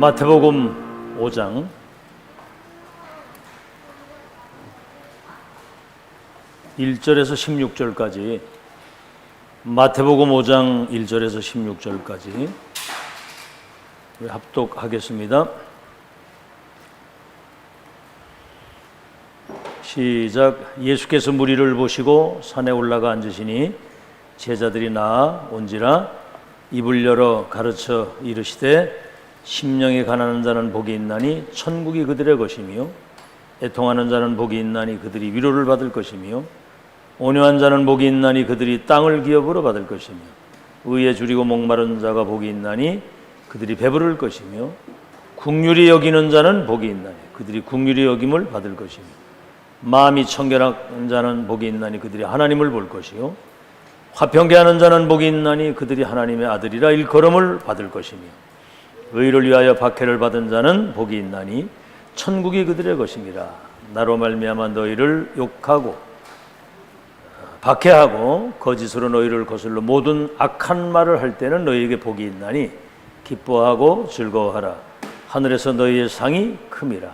마태복음 5장 1절에서 16절까지 마태복음 5장 1절에서 16절까지 합독하겠습니다. 시작. 예수께서 무리를 보시고 산에 올라가 앉으시니 제자들이 나아 온지라 입을 열어 가르쳐 이르시되 심령이 가난한 자는 복이 있나니 천국이 그들의 것이며 애통하는 자는 복이 있나니 그들이 위로를 받을 것이며 온유한 자는 복이 있나니 그들이 땅을 기업으로 받을 것이며 의에 줄이고 목마른 자가 복이 있나니 그들이 배부를 것이며 긍휼히 여기는 자는 복이 있나니 그들이 긍휼히 여김을 받을 것이며 마음이 청결한 자는 복이 있나니 그들이 하나님을 볼 것이요 화평케 하는 자는 복이 있나니 그들이 하나님의 아들이라 일컬음을 받을 것이며 의를 위하여 박해를 받은 자는 복이 있나니 천국이 그들의 것이니라. 나로 말미암아 너희를 욕하고 박해하고 거짓으로 너희를 거슬러 모든 악한 말을 할 때는 너희에게 복이 있나니 기뻐하고 즐거워하라. 하늘에서 너희의 상이 큼이라.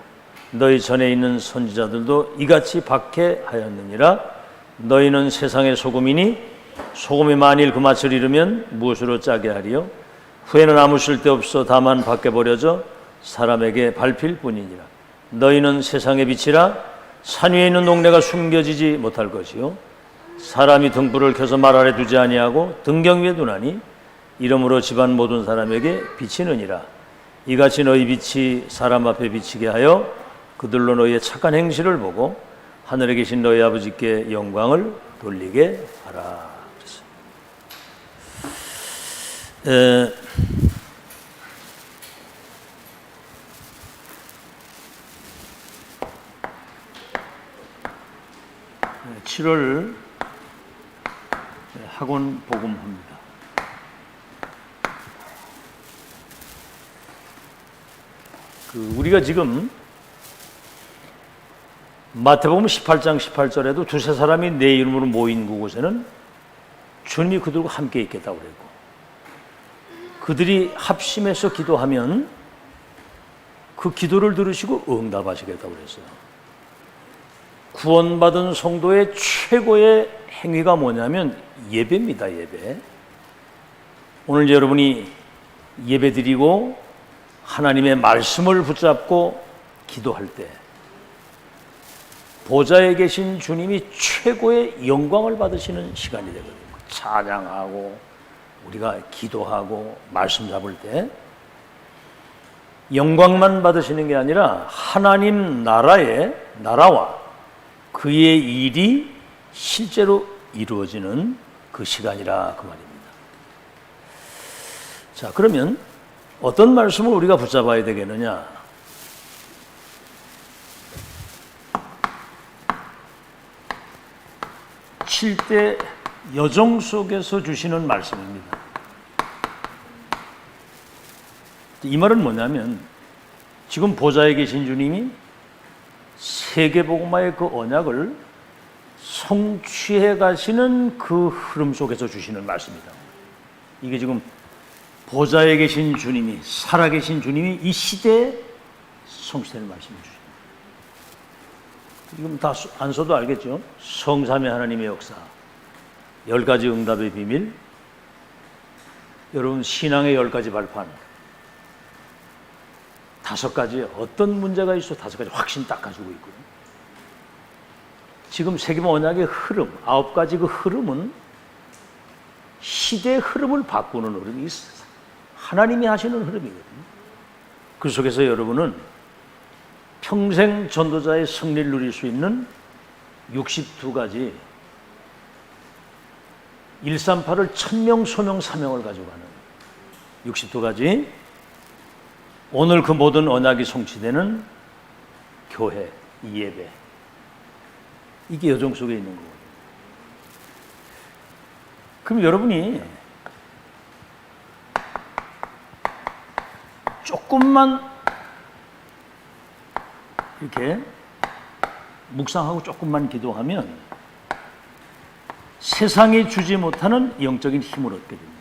너희 전에 있는 선지자들도 이같이 박해하였느니라. 너희는 세상의 소금이니 소금이 만일 그 맛을 잃으면 무엇으로 짜게 하리요? 후에는 아무 쓸데없어 다만 밖에 버려져 사람에게 밟힐 뿐이니라. 너희는 세상의 빛이라. 산 위에 있는 동네가 숨겨지지 못할 것이요 사람이 등불을 켜서 말 아래 두지 아니하고 등경 위에 두나니 이러므로 집안 모든 사람에게 비치느니라. 이같이 너희 빛이 사람 앞에 비치게 하여 그들로 너희의 착한 행실을 보고 하늘에 계신 너희 아버지께 영광을 돌리게 하라. 7월 학원 복음합니다. 우리가 지금 마태복음 18장 18절에도 두세 사람이 내 이름으로 모인 그곳에는 주님이 그들과 함께 있겠다고 그랬고 그들이 합심해서 기도하면 그 기도를 들으시고 응답하시겠다고 그랬어요. 구원받은 성도의 최고의 행위가 뭐냐면 예배입니다. 예배. 오늘 여러분이 예배드리고 하나님의 말씀을 붙잡고 기도할 때 보좌에 계신 주님이 최고의 영광을 받으시는 시간이 되거든요. 찬양하고 우리가 기도하고 말씀 잡을 때 영광만 받으시는 게 아니라 하나님 나라와 그의 일이 실제로 이루어지는 그 시간이라 그 말입니다. 자, 그러면 어떤 말씀을 우리가 붙잡아야 되겠느냐? 칠대 여정 속에서 주시는 말씀입니다. 이 말은 뭐냐면 지금 보좌에 계신 주님이 세계복음화의 그 언약을 성취해 가시는 그 흐름 속에서 주시는 말씀입니다. 이게 지금 보좌에 계신 주님이 살아계신 주님이 이 시대에 성취되는 말씀을 주십니다. 지금 다 안 써도 알겠죠? 성삼위 하나님의 역사 10가지 응답의 비밀, 여러분 신앙의 10가지 발판 5가지 어떤 문제가 있어 5가지 확신 딱 가지고 있거든요. 지금 세계만 언약의 흐름 9가지 그 흐름은 시대의 흐름을 바꾸는 흐름이 있어요. 하나님이 하시는 흐름이거든요. 그 속에서 여러분은 평생 전도자의 승리를 누릴 수 있는 62가지 138을 천명, 소명, 사명을 가지고 가는 62가지 오늘 그 모든 언약이 성취되는 교회, 이 예배 이게 여정 속에 있는 거거든요. 그럼 여러분이 조금만 이렇게 묵상하고 조금만 기도하면 세상이 주지 못하는 영적인 힘을 얻게 됩니다.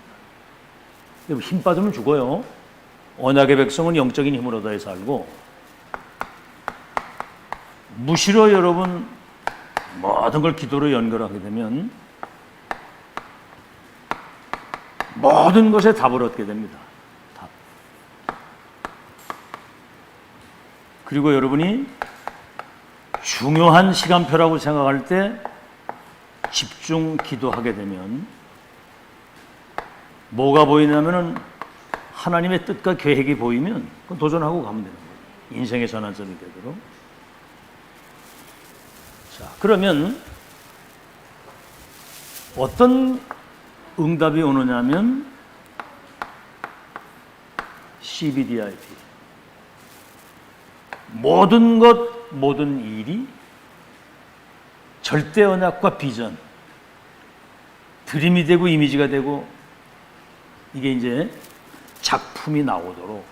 여러분 힘 빠지면 죽어요. 언약의 백성은 영적인 힘을 얻어야 살고, 무시로 여러분 모든 걸 기도로 연결하게 되면 모든 것에 답을 얻게 됩니다. 답. 그리고 여러분이 중요한 시간표라고 생각할 때 집중 기도하게 되면 뭐가 보이냐면은 하나님의 뜻과 계획이 보이면 그건 도전하고 가면 되는 거예요. 인생의 전환점이 되도록. 자, 그러면 어떤 응답이 오느냐면 CBDIP. 모든 것, 모든 일이 절대 언약과 비전, 드림이 되고 이미지가 되고 이게 이제 작품이 나오도록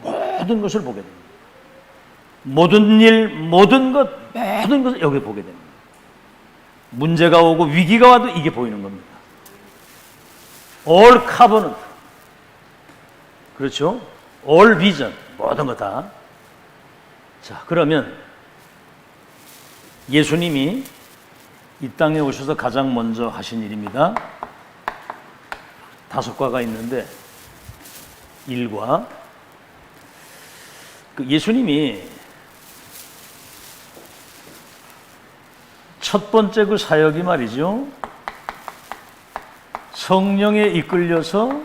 모든 것을 보게 됩니다. 모든 일, 모든 것, 모든 것을 여기 보게 됩니다. 문제가 오고 위기가 와도 이게 보이는 겁니다. All covenant. 그렇죠? All vision. 모든 것 다. 자, 그러면 예수님이 이 땅에 오셔서 가장 먼저 하신 일입니다. 5가가 있는데 1과 예수님이 첫 번째 그 사역이 말이죠. 성령에 이끌려서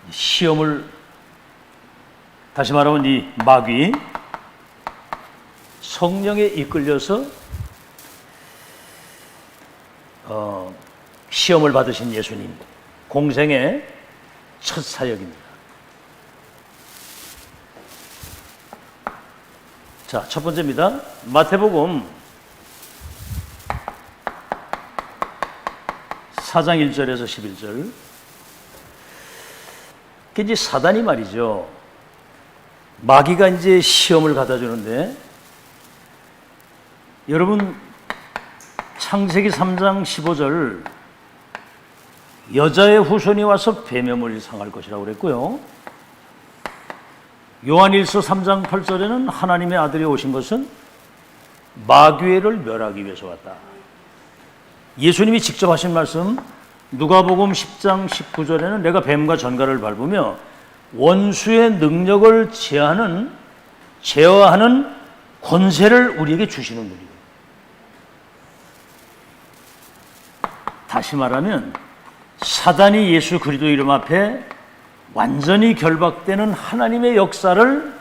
시험을, 다시 말하면 이 마귀, 성령에 이끌려서 시험을 받으신 예수님, 공생의 첫 사역입니다. 자, 첫 번째입니다. 마태복음 4장 1절에서 11절. 이제 사단이 말이죠. 마귀가 이제 시험을 갖다 주는데, 여러분 창세기 3장 15절, 여자의 후손이 와서 뱀의 머리를 상할 것이라고 그랬고요. 요한일서 3장 8절에는 하나님의 아들이 오신 것은 마귀를 멸하기 위해서 왔다. 예수님이 직접 하신 말씀, 누가복음 10장 19절에는 내가 뱀과 전갈을 밟으며 원수의 능력을 제어하는 권세를 우리에게 주시는 분이에요. 다시 말하면 사단이 예수 그리스도 이름 앞에 완전히 결박되는 하나님의 역사를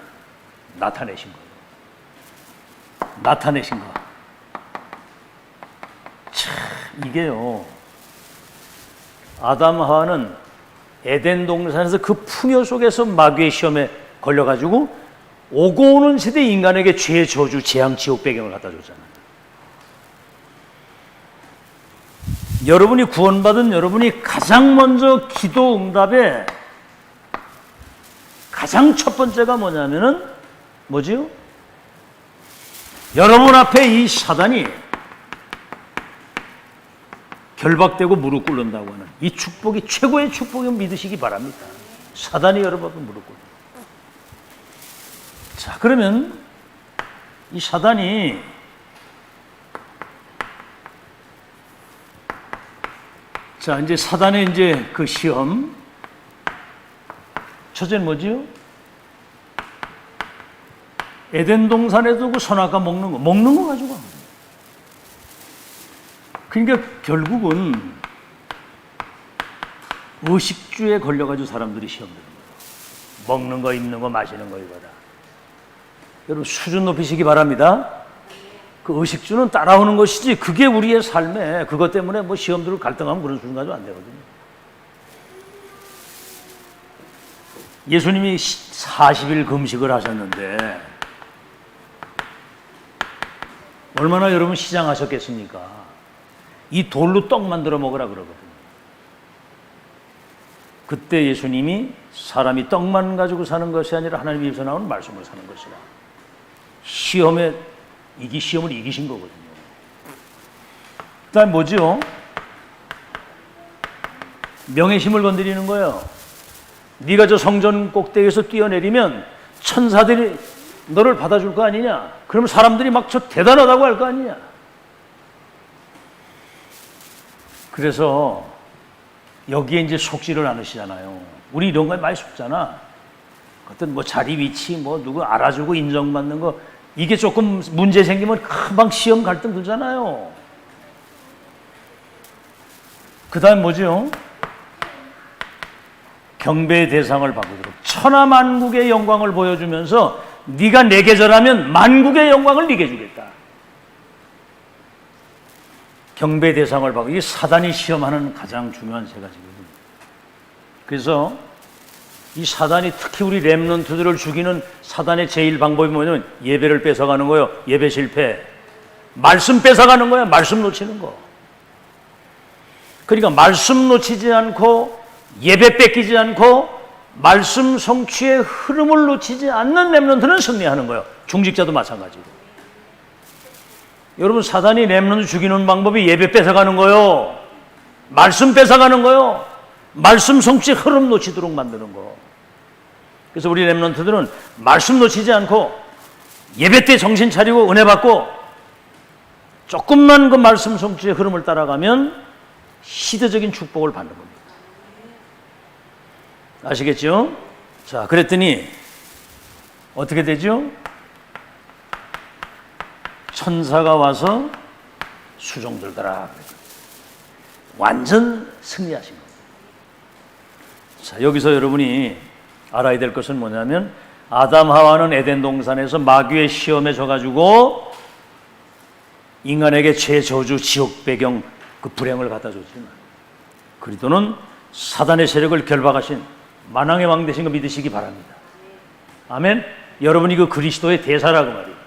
나타내신 거예요. 나타내신 거. 참, 이게요. 아담 하와는 에덴 동산에서 그 풍요 속에서 마귀의 시험에 걸려가지고 오고 오는 세대 인간에게 죄, 저주, 재앙, 지옥 배경을 갖다 줬잖아요. 여러분이 구원받은 여러분이 가장 먼저 기도 응답에 가장 첫 번째가 뭐냐면은 뭐지요? 여러분 앞에 이 사단이 결박되고 무릎 꿇는다고 하는 이 축복이 최고의 축복을 믿으시기 바랍니다. 사단이 여러분 앞에 무릎 꿇는. 자, 그러면 이 사단이 자, 이제 사단의 이제 그 시험. 첫째는 뭐지요? 에덴 동산에 두고 선악과 먹는 거 가지고. 그러니까 결국은 의식주에 걸려가지고 사람들이 시험 드는 거예요. 먹는 거, 입는 거, 마시는 거 이거다. 여러분 수준 높이시기 바랍니다. 그 의식주는 따라오는 것이지 그게 우리의 삶에 그것 때문에 뭐 시험들을 갈등하면 그런 수준 가지고 안 되거든요. 예수님이 40일 금식을 하셨는데 얼마나 여러분 시장하셨겠습니까? 이 돌로 떡 만들어 먹으라 그러거든요. 그때 예수님이 사람이 떡만 가지고 사는 것이 아니라 하나님 입에서 나오는 말씀으로 사는 것이라. 시험을 이기신 거거든요. 그 다음 뭐죠? 명예심을 건드리는 거예요. 네가 저 성전 꼭대기에서 뛰어내리면 천사들이 너를 받아줄 거 아니냐? 그럼 사람들이 막 저 대단하다고 할 거 아니냐? 그래서 여기에 이제 속지를 않으시잖아요. 우리 이런 거에 많이 속잖아. 어떤 뭐 자리 위치, 뭐 누구 알아주고 인정받는 거, 이게 조금 문제 생기면 금방 시험 갈등 들잖아요. 그 다음 뭐죠? 경배의 대상을 바꾸도록 천하만국의 영광을 보여주면서 네가 내게 절하면 만국의 영광을 네게 주겠다. 경배의 대상을 바꾸고, 이게 사단이 시험하는 가장 중요한 세 가지거든요. 그래서 이 사단이 특히 우리 렘넌트들을 죽이는 사단의 제일 방법이 뭐냐면 예배를 뺏어가는 거예요. 예배 실패. 말씀 뺏어가는 거야. 말씀 놓치는 거. 그러니까 말씀 놓치지 않고 예배 뺏기지 않고 말씀 성취의 흐름을 놓치지 않는 렘넌트는 승리하는 거예요. 중직자도 마찬가지고. 여러분, 사단이 렘넌트 죽이는 방법이 예배 뺏어가는 거예요. 말씀 뺏어가는 거예요. 말씀 성취의 흐름 놓치도록 만드는 거. 그래서 우리 렘넌트들은 말씀 놓치지 않고 예배 때 정신 차리고 은혜 받고 조금만 그 말씀 성취의 흐름을 따라가면 시대적인 축복을 받는 겁니다. 아시겠죠? 자, 그랬더니 어떻게 되죠? 천사가 와서 수종 들더라. 완전 승리하신 겁니다. 자, 여기서 여러분이 알아야 될 것은 뭐냐면 아담 하와는 에덴 동산에서 마귀의 시험에 져가지고 인간에게 죄저주 지옥 배경 그 불행을 갖다 줬지만 그리스도는 사단의 세력을 결박하신 만왕의 왕 되신 거 믿으시기 바랍니다. 아멘. 여러분이 그 그리스도의 대사라고 말이에요.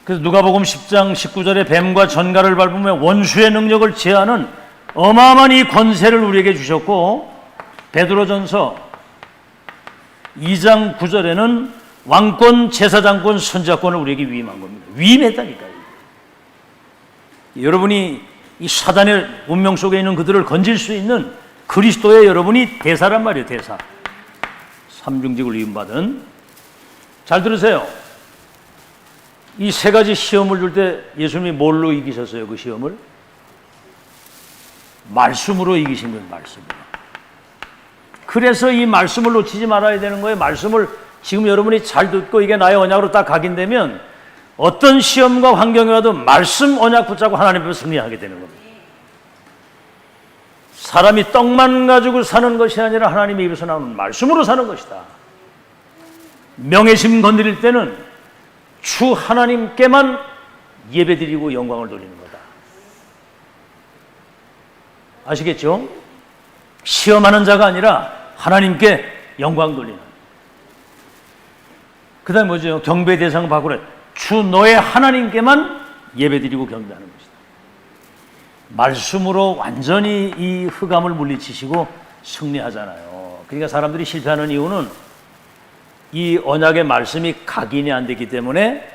그래서 누가복음 10장 19절에 뱀과 전갈을 밟으며 원수의 능력을 제하는 어마어마한 이 권세를 우리에게 주셨고, 베드로전서 2장 9절에는 왕권, 제사장권, 선자권을 우리에게 위임한 겁니다. 위임했다니까요. 여러분이 이 사단의 운명 속에 있는 그들을 건질 수 있는 그리스도의 여러분이 대사란 말이에요. 대사. 삼중직을 위임받은. 잘 들으세요. 이 세 가지 시험을 줄 때 예수님이 뭘로 이기셨어요? 그 시험을? 말씀으로 이기신 거예요. 말씀으로. 그래서 이 말씀을 놓치지 말아야 되는 거예요. 말씀을 지금 여러분이 잘 듣고 이게 나의 언약으로 딱 각인되면 어떤 시험과 환경이 와도 말씀 언약 붙잡고 하나님 앞에 승리하게 되는 겁니다. 사람이 떡만 가지고 사는 것이 아니라 하나님의 입에서 나오는 말씀으로 사는 것이다. 명예심 건드릴 때는 주 하나님께만 예배드리고 영광을 돌리는 거다. 아시겠죠? 시험하는 자가 아니라 하나님께 영광 돌리는. 그 다음에 뭐죠? 경배 대상 바꾸래. 주 너의 하나님께만 예배드리고 경배하는 것이다. 말씀으로 완전히 이 흑암을 물리치시고 승리하잖아요. 그러니까 사람들이 실패하는 이유는 이 언약의 말씀이 각인이 안 되기 때문에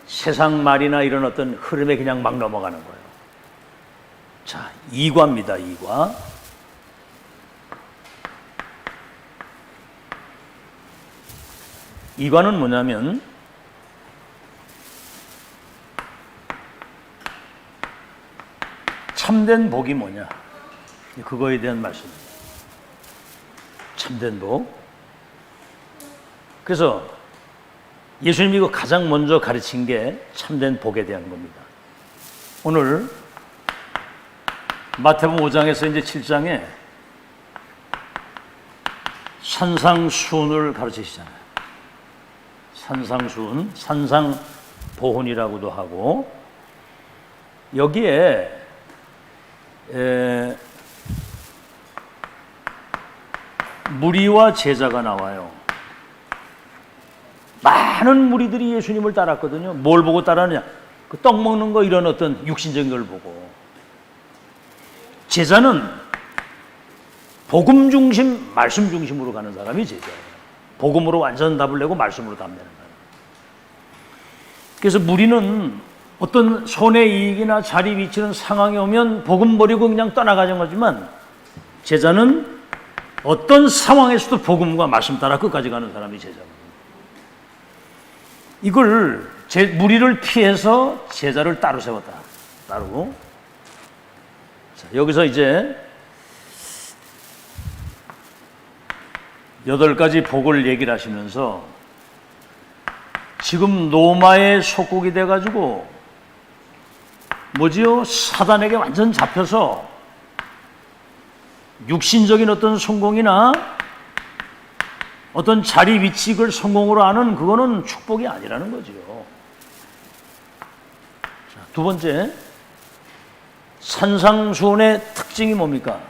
세상 말이나 이런 어떤 흐름에 그냥 막 넘어가는 거예요. 자, 2과입니다. 2과. 이과는 뭐냐면 참된 복이 뭐냐, 그거에 대한 말씀입니다. 참된 복. 그래서 예수님이 그 가장 먼저 가르친 게 참된 복에 대한 겁니다. 오늘 마태복음 5장에서 이제 7장에 산상수훈을 가르치시잖아요. 산상수훈, 산상보훈이라고도 하고, 여기에 무리와 제자가 나와요. 많은 무리들이 예수님을 따랐거든요. 뭘 보고 따랐느냐? 그 떡 먹는 거, 이런 어떤 육신적인 걸 보고. 제자는 복음 중심, 말씀 중심으로 가는 사람이 제자예요. 복음으로 완전 답을 내고 말씀으로 답 내는 거예요. 그래서 무리는 어떤 손해 이익이나 자리 위치는 상황이 오면 복음 버리고 그냥 떠나가는 거지만, 제자는 어떤 상황에서도 복음과 말씀 따라 끝까지 가는 사람이 제자입니다. 이걸 무리를 피해서 제자를 따로 세웠다. 따로. 자, 여기서 이제 8가지 복을 얘기를 하시면서 지금 로마의 속국이 돼가지고 뭐지요? 사단에게 완전 잡혀서 육신적인 어떤 성공이나 어떤 자리 위치 그 성공으로 하는 그거는 축복이 아니라는 거죠. 자, 두 번째, 산상수훈의 특징이 뭡니까?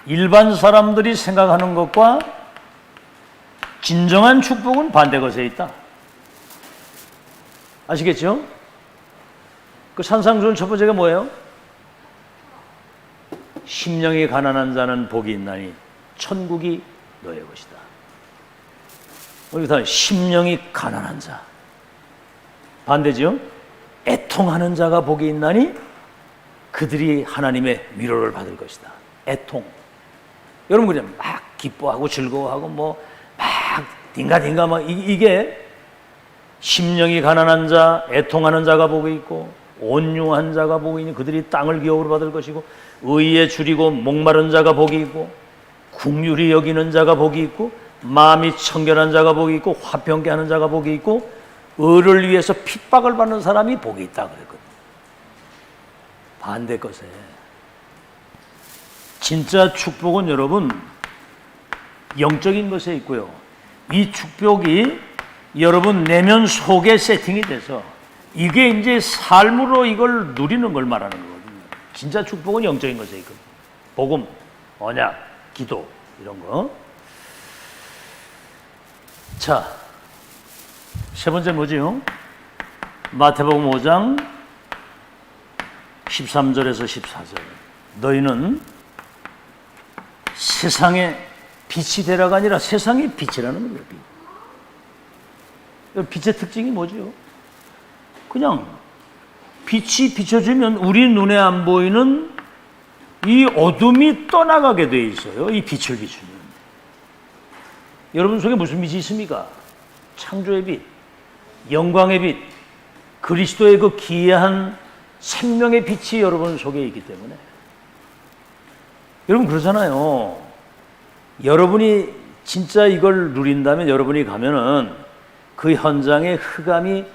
일반 사람들이 생각하는 것과 진정한 축복은 반대 것에 있다. 아시겠죠? 그 산상수훈 첫 번째가 뭐예요? 심령이 가난한 자는 복이 있나니 천국이 너의 것이다. 여기다 심령이 가난한 자. 반대죠? 애통하는 자가 복이 있나니 그들이 하나님의 위로를 받을 것이다. 애통. 여러분 그냥 막 기뻐하고 즐거워하고 뭐 막 딩가딩가 막 이게 심령이 가난한 자, 애통하는 자가 복이 있고 온유한 자가 복이 있니 그들이 땅을 기업으로 받을 것이고 의에 줄이고 목마른 자가 복이 있고 긍휼히 여기는 자가 복이 있고 마음이 청결한 자가 복이 있고 화평케 하는 자가 복이 있고 의를 위해서 핍박을 받는 사람이 복이 있다 그랬거든요. 반대 것에 진짜 축복은 여러분 영적인 것에 있고요. 이 축복이 여러분 내면 속에 세팅이 돼서 이게 이제 삶으로 이걸 누리는 걸 말하는 거거든요. 진짜 축복은 영적인 것에 있거든요. 복음, 언약, 기도 이런 거. 자, 세 번째 뭐지요? 마태복음 5장 13절에서 14절. 너희는 세상의 빛이 되라가 아니라 세상의 빛이라는 거예요. 빛의 특징이 뭐죠? 그냥 빛이 비춰지면 우리 눈에 안 보이는 이 어둠이 떠나가게 돼 있어요. 이 빛을 비추면. 여러분 속에 무슨 빛이 있습니까? 창조의 빛, 영광의 빛, 그리스도의 그 기이한 생명의 빛이 여러분 속에 있기 때문에. 여러분 그러잖아요. 여러분이 진짜 이걸 누린다면 여러분이 가면은 그 현장에 흑암이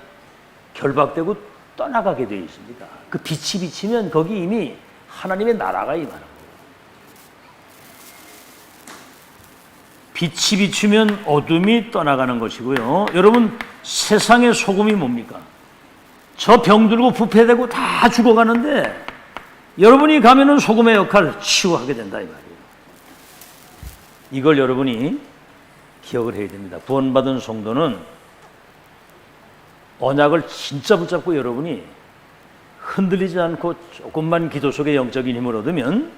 결박되고 떠나가게 되어 있습니다. 그 빛이 비치면 거기 이미 하나님의 나라가 임하는 거예요. 빛이 비추면 어둠이 떠나가는 것이고요. 여러분 세상의 소금이 뭡니까? 저 병들고 부패되고 다 죽어가는데 여러분이 가면은 소금의 역할을 치유하게 된다 이 말이에요. 이걸 여러분이 기억을 해야 됩니다. 구원받은 성도는 언약을 진짜 붙잡고 여러분이 흔들리지 않고 조금만 기도 속에 영적인 힘을 얻으면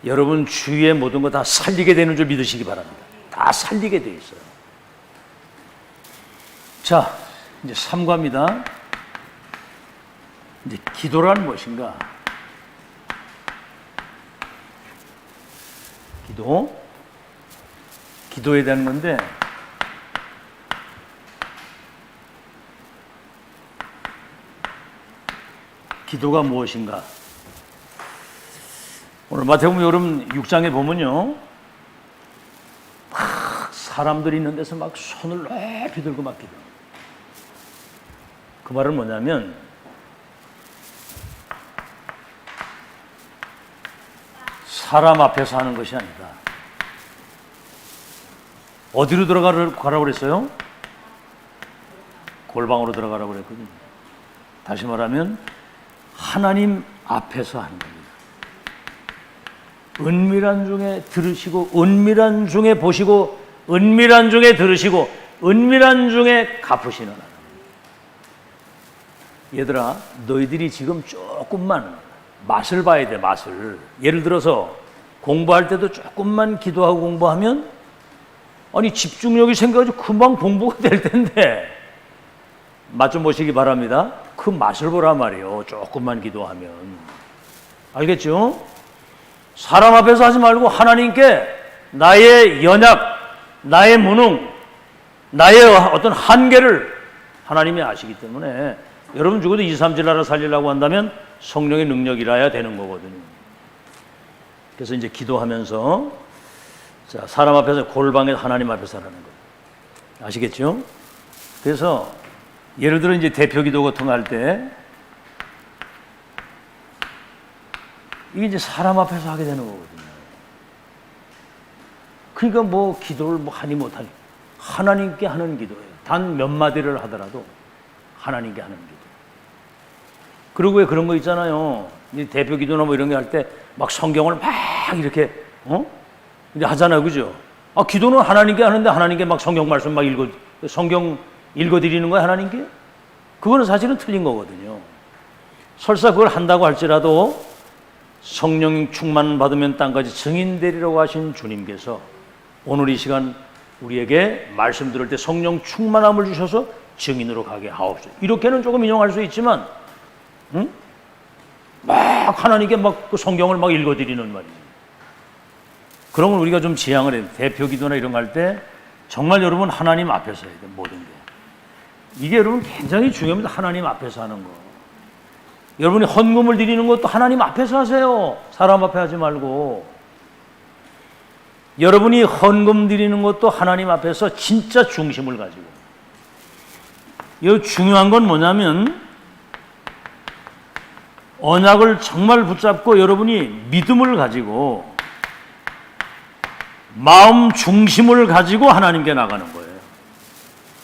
여러분 주위의 모든 거 다 살리게 되는 줄 믿으시기 바랍니다. 다 살리게 돼 있어요. 자, 이제 3과입니다. 이제 기도란 무엇인가? 기도에 대한 건데 기도가 무엇인가? 오늘 마태복음 여러분 6장에 보면요, 막 사람들이 있는 데서 막 손을 높이 들고 막 기도. 그 말은 뭐냐면 사람 앞에서 하는 것이 아니다. 어디로 들어가라고 그랬어요? 골방으로 들어가라고 그랬거든요. 다시 말하면 하나님 앞에서 하는 겁니다. 은밀한 중에 들으시고 은밀한 중에 보시고 은밀한 중에 들으시고 은밀한 중에 갚으시는 하나님. 얘들아, 너희들이 지금 조금만 맛을 봐야 돼. 맛을. 예를 들어서 공부할 때도 조금만 기도하고 공부하면 아니 집중력이 생겨가지고 금방 공부가 될 텐데 맛 좀 보시기 바랍니다. 그 맛을 보란 말이에요. 조금만 기도하면. 알겠죠? 사람 앞에서 하지 말고 하나님께 나의 연약, 나의 무능, 나의 어떤 한계를 하나님이 아시기 때문에 여러분 죽어도 2, 3질 나라 살리려고 한다면 성령의 능력이라야 되는 거거든요. 그래서 이제 기도하면서 자, 사람 앞에서 골방에서 하나님 앞에서 하라는 거예요. 아시겠죠? 그래서 예를 들어 이제 대표 기도 같은 거 할 때 이게 이제 사람 앞에서 하게 되는 거거든요. 그러니까 뭐 기도를 뭐 하니 못하니 하나님께 하는 기도예요. 단 몇 마디를 하더라도 하나님께 하는 기도. 그리고 왜 그런 거 있잖아요. 이 대표 기도나 뭐 이런 게 할 때 막 성경을 막 이렇게 이제 하잖아요, 그죠? 아, 기도는 하나님께 하는데 하나님께 막 성경 말씀 막 성경 읽어드리는 거야 하나님께? 그거는 사실은 틀린 거거든요. 설사 그걸 한다고 할지라도 성령 충만 받으면 땅까지 증인 되리라고 하신 주님께서 오늘 이 시간 우리에게 말씀 들을 때 성령 충만함을 주셔서 증인으로 가게 하옵소서. 이렇게는 조금 인용할 수 있지만 막 하나님께 막 그 성경을 막 읽어드리는 말이에요. 그런 걸 우리가 좀 지향을 해요. 대표 기도나 이런 거 할 때 정말 여러분 하나님 앞에서 해야 돼요. 모든 게. 이게 여러분 굉장히 중요합니다. 하나님 앞에서 하는 거. 여러분이 헌금을 드리는 것도 하나님 앞에서 하세요. 사람 앞에 하지 말고. 여러분이 헌금 드리는 것도 하나님 앞에서 진짜 중심을 가지고. 이 중요한 건 뭐냐면 언약을 정말 붙잡고 여러분이 믿음을 가지고 마음 중심을 가지고 하나님께 나가는 거예요.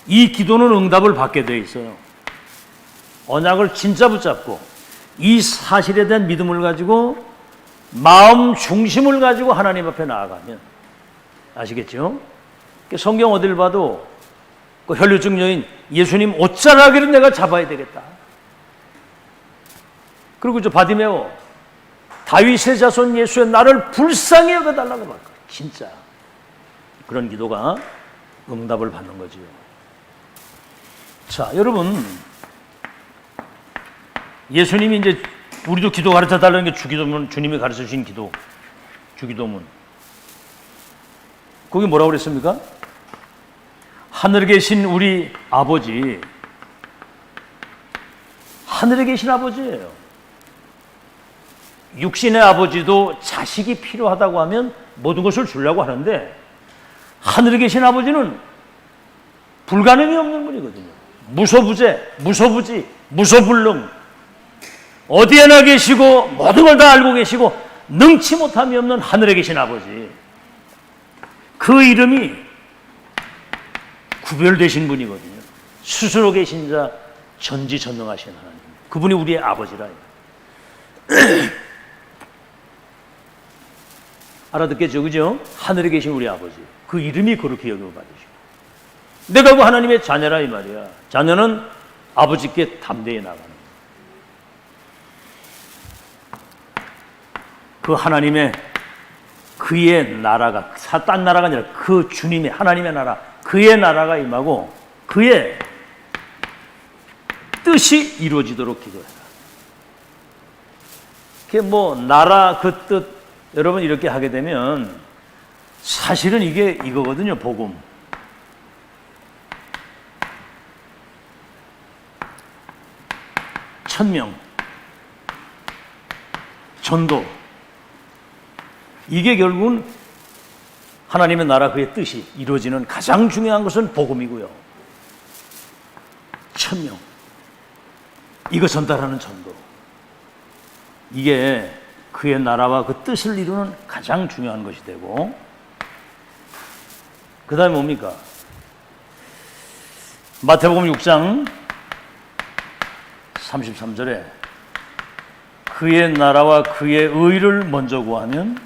이 기도는 응답을 받게 돼 있어요. 언약을 진짜 붙잡고 이 사실에 대한 믿음을 가지고 마음 중심을 가지고 하나님 앞에 나아가면 아시겠죠? 성경 어딜 봐도 그 혈류증 여인 예수님 옷자락을 내가 잡아야 되겠다. 그리고 저 바디메오 다윗의 자손 예수의 나를 불쌍히 여겨달라고 말 거예요. 진짜 그런 기도가 응답을 받는 거지요. 자, 여러분 예수님이 이제 우리도 기도 가르쳐 달라는 게 주기도문, 주님이 가르쳐 주신 기도, 주기도문. 거기 뭐라고 그랬습니까? 하늘에 계신 우리 아버지, 하늘에 계신 아버지예요. 육신의 아버지도 자식이 필요하다고 하면 모든 것을 주려고 하는데 하늘에 계신 아버지는 불가능이 없는 분이거든요. 무소부재, 무소부지, 무소불능. 어디에나 계시고 모든 걸 다 알고 계시고 능치 못함이 없는 하늘에 계신 아버지. 그 이름이 구별되신 분이거든요. 스스로 계신 자, 전지전능하신 하나님. 그분이 우리의 아버지라. 알아듣겠죠, 그죠? 하늘에 계신 우리 아버지. 그 이름이 그렇게 여김을 받으시고. 내가 그 하나님의 자녀라 이 말이야. 자녀는 아버지께 담대히 나가는. 그 하나님의 그의 나라가 딴 나라가 아니라 그 주님의 하나님의 나라, 그의 나라가 임하고 그의 뜻이 이루어지도록 기도해라. 그게 뭐 나라 그 뜻 여러분 이렇게 하게 되면 사실은 이게 이거거든요. 복음. 천명, 전도. 이게 결국은 하나님의 나라 그의 뜻이 이루어지는 가장 중요한 것은 복음이고요. 천명. 이거 전달하는 전도. 이게 그의 나라와 그 뜻을 이루는 가장 중요한 것이 되고 그 다음에 뭡니까? 마태복음 6장 33절에 그의 나라와 그의 의를 먼저 구하면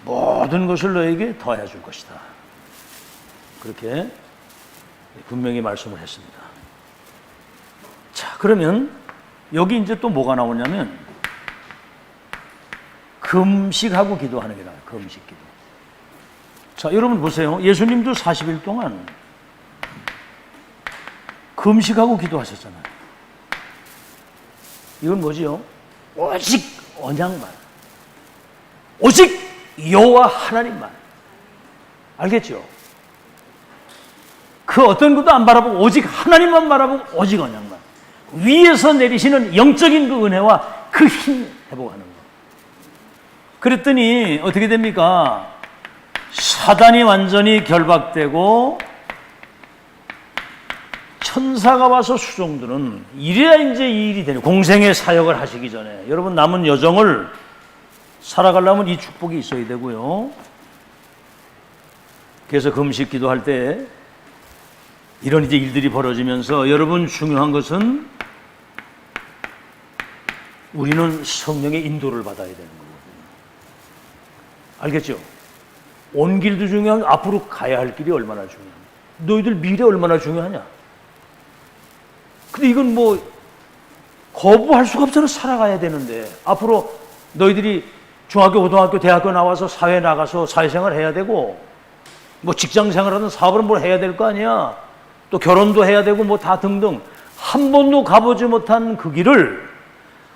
모든 것을 너에게 더해 줄 것이다. 그렇게 분명히 말씀을 했습니다. 자, 그러면 여기 이제 또 뭐가 나오냐면 금식하고 기도하는 게 나와요. 금식 기도. 자, 여러분 보세요. 예수님도 40일 동안 금식하고 기도하셨잖아요. 이건 뭐지요? 오직 언약만. 오직 여호와 하나님만. 알겠죠? 그 어떤 것도 안 바라보고 오직 하나님만 바라보고 오직 언약만. 위에서 내리시는 영적인 그 은혜와 그 힘 회복하는 거. 그랬더니 어떻게 됩니까? 사단이 완전히 결박되고 천사가 와서 수종들은 이래야 이제 이 일이 되는 공생의 사역을 하시기 전에 여러분 남은 여정을 살아가려면 이 축복이 있어야 되고요. 그래서 금식 기도할 때 이런 이제 일들이 벌어지면서 여러분 중요한 것은 우리는 성령의 인도를 받아야 되는 거거든요. 알겠죠? 온 길도 중요한 앞으로 가야 할 길이 얼마나 중요하냐. 너희들 미래 얼마나 중요하냐. 근데 이건 뭐 거부할 수가 없잖아. 살아가야 되는데 앞으로 너희들이 중학교, 고등학교, 대학교 나와서 사회 나가서 사회생활 해야 되고 뭐 직장생활하든 사업을 뭘 해야 될 거 아니야. 또 결혼도 해야 되고 뭐 다 등등 한 번도 가보지 못한 그 길을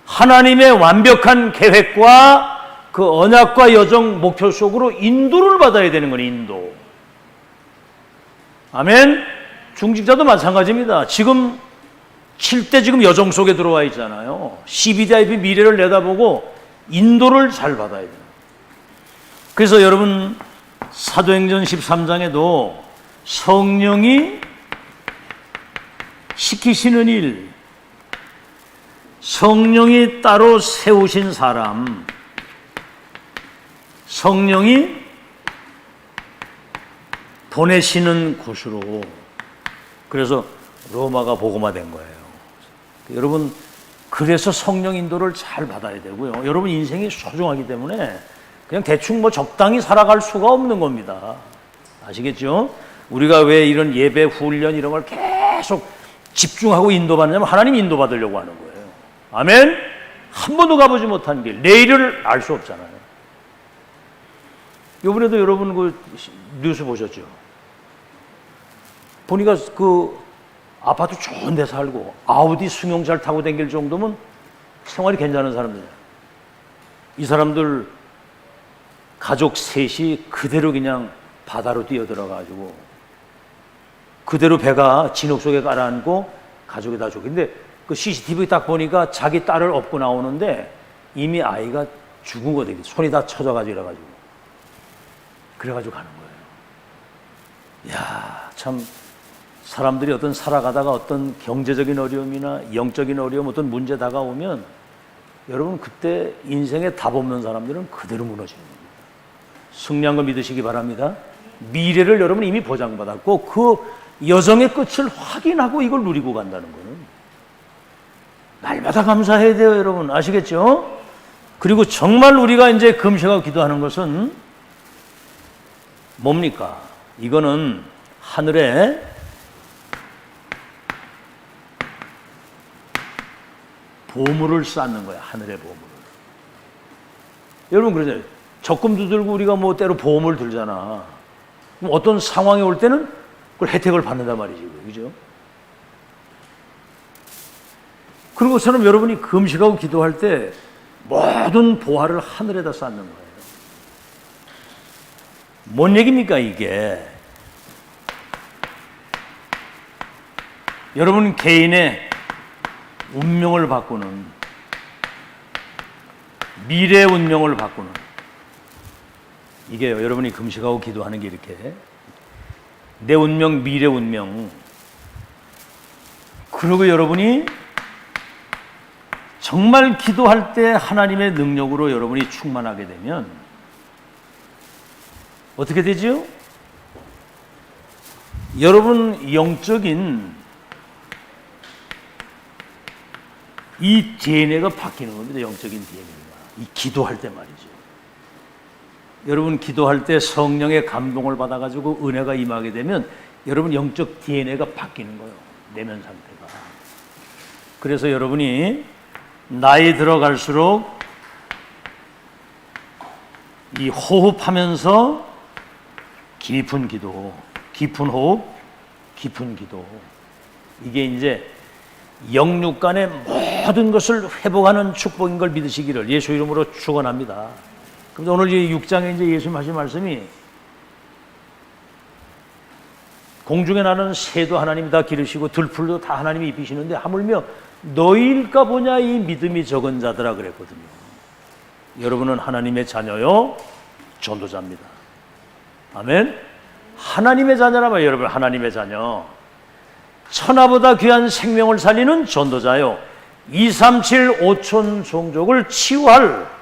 하나님의 완벽한 계획과 그 언약과 여정 목표 속으로 인도를 받아야 되는 거니 인도. 아멘. 중직자도 마찬가지입니다. 지금 7대 지금 여정 속에 들어와 있잖아요. CBDIP 미래를 내다보고 인도를 잘 받아야 돼요. 그래서 여러분 사도행전 13장에도 성령이 시키시는 일, 성령이 따로 세우신 사람, 성령이 보내시는 곳으로. 그래서 로마가 복음화된 거예요. 여러분 그래서 성령 인도를 잘 받아야 되고요. 여러분 인생이 소중하기 때문에 그냥 대충 뭐 적당히 살아갈 수가 없는 겁니다. 아시겠죠? 우리가 왜 이런 예배 훈련 이런 걸 계속 집중하고 인도받느냐면 하나님 인도받으려고 하는 거예요. 아멘? 한 번도 가보지 못한 길, 내일을 알 수 없잖아요. 이번에도 여러분 그 뉴스 보셨죠? 보니까 그 아파트 좋은 데 살고 아우디 승용차를 타고 다닐 정도면 생활이 괜찮은 사람들이에요. 이 사람들 가족 셋이 그대로 그냥 바다로 뛰어들어가지고 그대로 배가 진흙 속에 가라앉고 가족이 다 죽고. 근데 그 CCTV 딱 보니까 자기 딸을 업고 나오는데 이미 아이가 죽은 거거든요. 손이 다 쳐져가지고 이래가지고. 그래가지고 가는 거예요. 이야, 참 사람들이 어떤 살아가다가 어떤 경제적인 어려움이나 영적인 어려움, 어떤 문제 다가오면 여러분 그때 인생에 답 없는 사람들은 그대로 무너지는 겁니다. 승리한 거 믿으시기 바랍니다. 미래를 여러분 이미 보장받았고 그 여정의 끝을 확인하고 이걸 누리고 간다는 거는 날마다 감사해야 돼요, 여러분. 아시겠죠? 그리고 정말 우리가 이제 금식하고 기도하는 것은 뭡니까? 이거는 하늘에 보물을 쌓는 거야, 하늘의 보물을. 여러분 그러잖아요. 적금도 들고 우리가 뭐 때로 보험을 들잖아. 그럼 어떤 상황이 올 때는 그걸 혜택을 받는단 말이지, 그죠? 그런 것처럼 여러분이 금식하고 기도할 때 모든 보화를 하늘에다 쌓는 거예요. 뭔 얘기입니까, 이게? 여러분 개인의 운명을 바꾸는, 미래의 운명을 바꾸는, 이게 여러분이 금식하고 기도하는 게 이렇게 내 운명, 미래 운명. 그리고 여러분이 정말 기도할 때 하나님의 능력으로 여러분이 충만하게 되면 어떻게 되죠? 여러분 영적인 이 DNA가 바뀌는 겁니다. 영적인 DNA가. 이 기도할 때 말이죠. 여러분 기도할 때 성령의 감동을 받아가지고 은혜가 임하게 되면 여러분 영적 DNA가 바뀌는 거예요. 내면 상태가. 그래서 여러분이 나이 들어갈수록 이 호흡하면서 깊은 기도, 깊은 호흡, 깊은 기도. 이게 이제 영육 간의 모든 것을 회복하는 축복인 걸 믿으시기를 예수 이름으로 축원합니다. 그래서 오늘 이 6장에 이제 예수님 하신 말씀이 공중에 나는 새도 하나님이 다 기르시고 들풀도 다 하나님이 입히시는데 하물며 너희일까 보냐 이 믿음이 적은 자들아 그랬거든요. 여러분은 하나님의 자녀요 전도자입니다. 아멘. 하나님의 자녀라면 여러분 하나님의 자녀. 천하보다 귀한 생명을 살리는 전도자요. 237 5천 종족을 치유할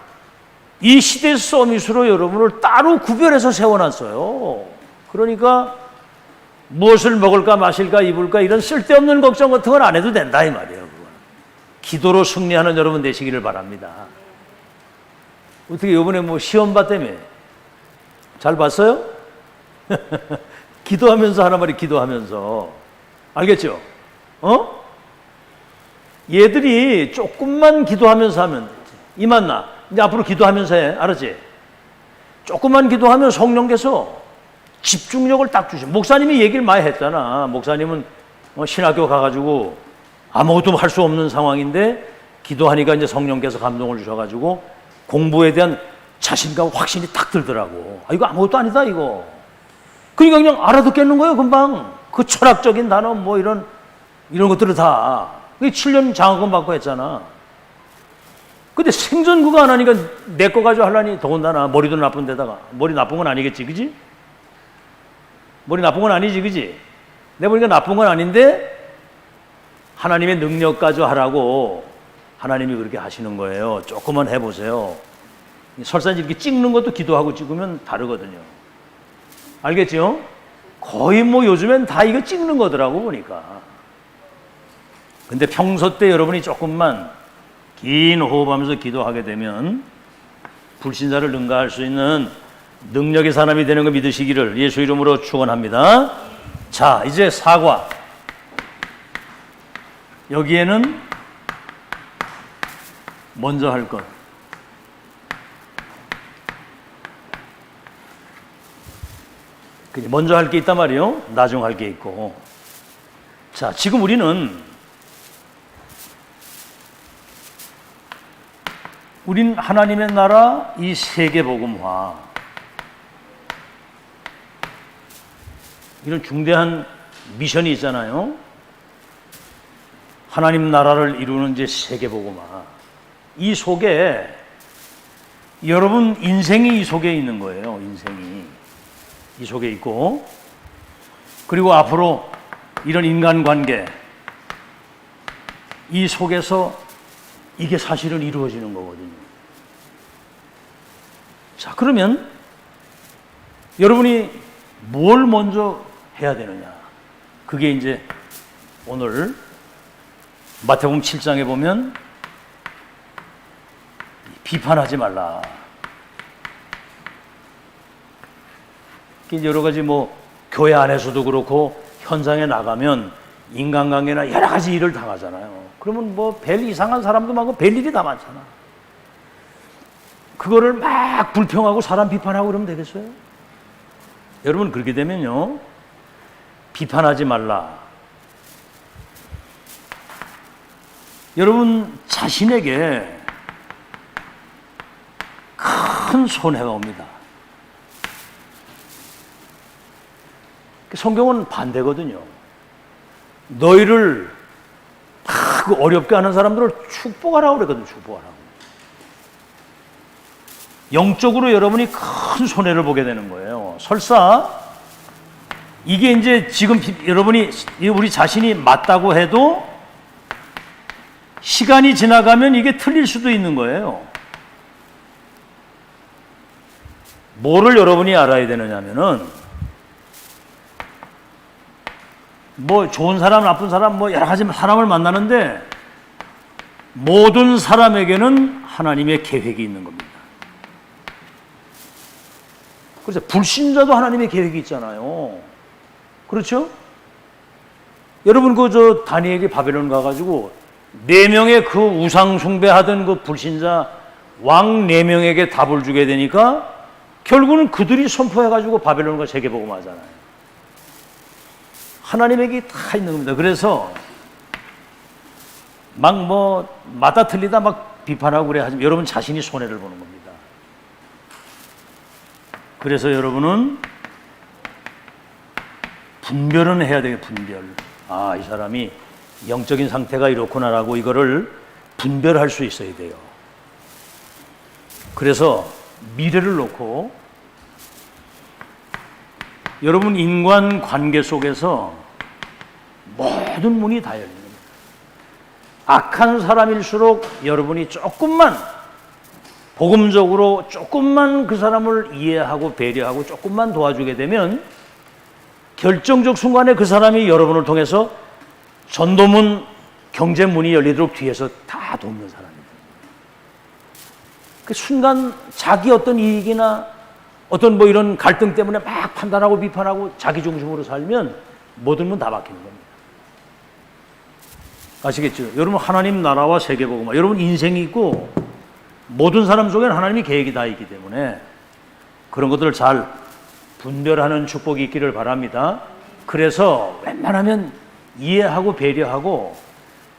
이 시대 서밋으로 여러분을 따로 구별해서 세워놨어요. 그러니까 무엇을 먹을까 마실까 입을까 이런 쓸데없는 걱정 같은 건 안 해도 된다 이 말이에요. 그건. 기도로 승리하는 여러분 되시기를 바랍니다. 어떻게 이번에 뭐 시험 봤다며? 잘 봤어요? 기도하면서 하나 말이 기도하면서 알겠죠? 얘들이 조금만 기도하면서 하면 되지. 이만나 이제 앞으로 기도하면서 해. 알았지? 조금만 기도하면 성령께서 집중력을 딱 주시고 목사님이 얘기를 많이 했잖아. 목사님은 신학교 가가지고 아무것도 할 수 없는 상황인데 기도하니까 이제 성령께서 감동을 주셔가지고 공부에 대한 자신감 확신이 딱 들더라고. 아, 이거 아무것도 아니다 이거. 그러니까 그냥 알아듣겠는 거예요 금방. 그 철학적인 단어 뭐 이런 것들을 다. 그게 7년 장학금 받고 했잖아. 근데 생전 그거 안 하니까 내 거 가지고 하려니 더군다나 머리도 나쁜 데다가. 머리 나쁜 건 아니겠지 그지? 머리 나쁜 건 아니지 그지? 내 머리가 나쁜 건 아닌데 하나님의 능력 가지고 하라고 하나님이 그렇게 하시는 거예요. 조금만 해보세요. 설사 이렇게 찍는 것도 기도하고 찍으면 다르거든요. 알겠죠? 거의 뭐 요즘엔 다 이거 찍는 거더라고 보니까. 근데 평소 때 여러분이 조금만 긴 호흡하면서 기도하게 되면 불신자를 능가할 수 있는 능력의 사람이 되는 거 믿으시기를 예수 이름으로 축원합니다. 자, 이제 사과. 여기에는 먼저 할 것. 먼저 할 게 있단 말이에요. 나중 할 게 있고. 자, 지금 우린 하나님의 나라 이 세계복음화 이런 중대한 미션이 있잖아요. 하나님 나라를 이루는 이제 세계복음화. 이 속에 여러분 인생이 이 속에 있는 거예요. 인생이 이 속에 있고 그리고 앞으로 이런 인간관계 이 속에서 이게 사실은 이루어지는 거거든요. 자, 그러면 여러분이 뭘 먼저 해야 되느냐? 그게 이제 오늘 마태복음 7장에 보면 비판하지 말라. 여러 가지 뭐 교회 안에서도 그렇고 현장에 나가면 인간관계나 여러 가지 일을 당하잖아요. 그러면 뭐 별 이상한 사람도 많고 별 일이 다 많잖아. 그거를 막 불평하고 사람 비판하고 그러면 되겠어요? 여러분 그렇게 되면요 비판하지 말라. 여러분 자신에게 큰 손해가 옵니다. 성경은 반대거든요. 너희를 그 어렵게 하는 사람들을 축복하라고 그랬거든요. 축복하라고. 영적으로 여러분이 큰 손해를 보게 되는 거예요. 설사 이게 이제 지금 여러분이 우리 자신이 맞다고 해도 시간이 지나가면 이게 틀릴 수도 있는 거예요. 뭐를 여러분이 알아야 되느냐면은 뭐 좋은 사람, 나쁜 사람, 뭐 여러 가지 사람을 만나는데 모든 사람에게는 하나님의 계획이 있는 겁니다. 그래서 불신자도 하나님의 계획이 있잖아요. 그렇죠? 여러분 그 다니엘이 바벨론 가가지고 4명의 그 우상 숭배하던 그 불신자 왕 4명에게 답을 주게 되니까 결국은 그들이 선포해가지고 바벨론과 세계복음 하잖아요. 하나님에게 다 있는 겁니다. 그래서 막 뭐 맞다 틀리다 막 비판하고 그래 하지만 여러분 자신이 손해를 보는 겁니다. 그래서 여러분은 분별은 해야 돼요. 분별. 아, 이 사람이 영적인 상태가 이렇구나라고 이거를 분별할 수 있어야 돼요. 그래서 미래를 놓고 여러분 인간 관계 속에서 모든 문이 다 열립니다. 악한 사람일수록 여러분이 조금만 복음적으로 조금만 그 사람을 이해하고 배려하고 조금만 도와주게 되면 결정적 순간에 그 사람이 여러분을 통해서 전도문, 경제문이 열리도록 뒤에서 다 돕는 사람입니다. 그 순간 자기 어떤 이익이나 어떤 뭐 이런 갈등 때문에 막 판단하고 비판하고 자기 중심으로 살면 모든 문 다 막히는 겁니다. 아시겠죠? 여러분 하나님 나라와 세계복음, 여러분 인생이 있고 모든 사람 속에는 하나님이 계획이 다 있기 때문에 그런 것들을 잘 분별하는 축복이 있기를 바랍니다. 그래서 웬만하면 이해하고 배려하고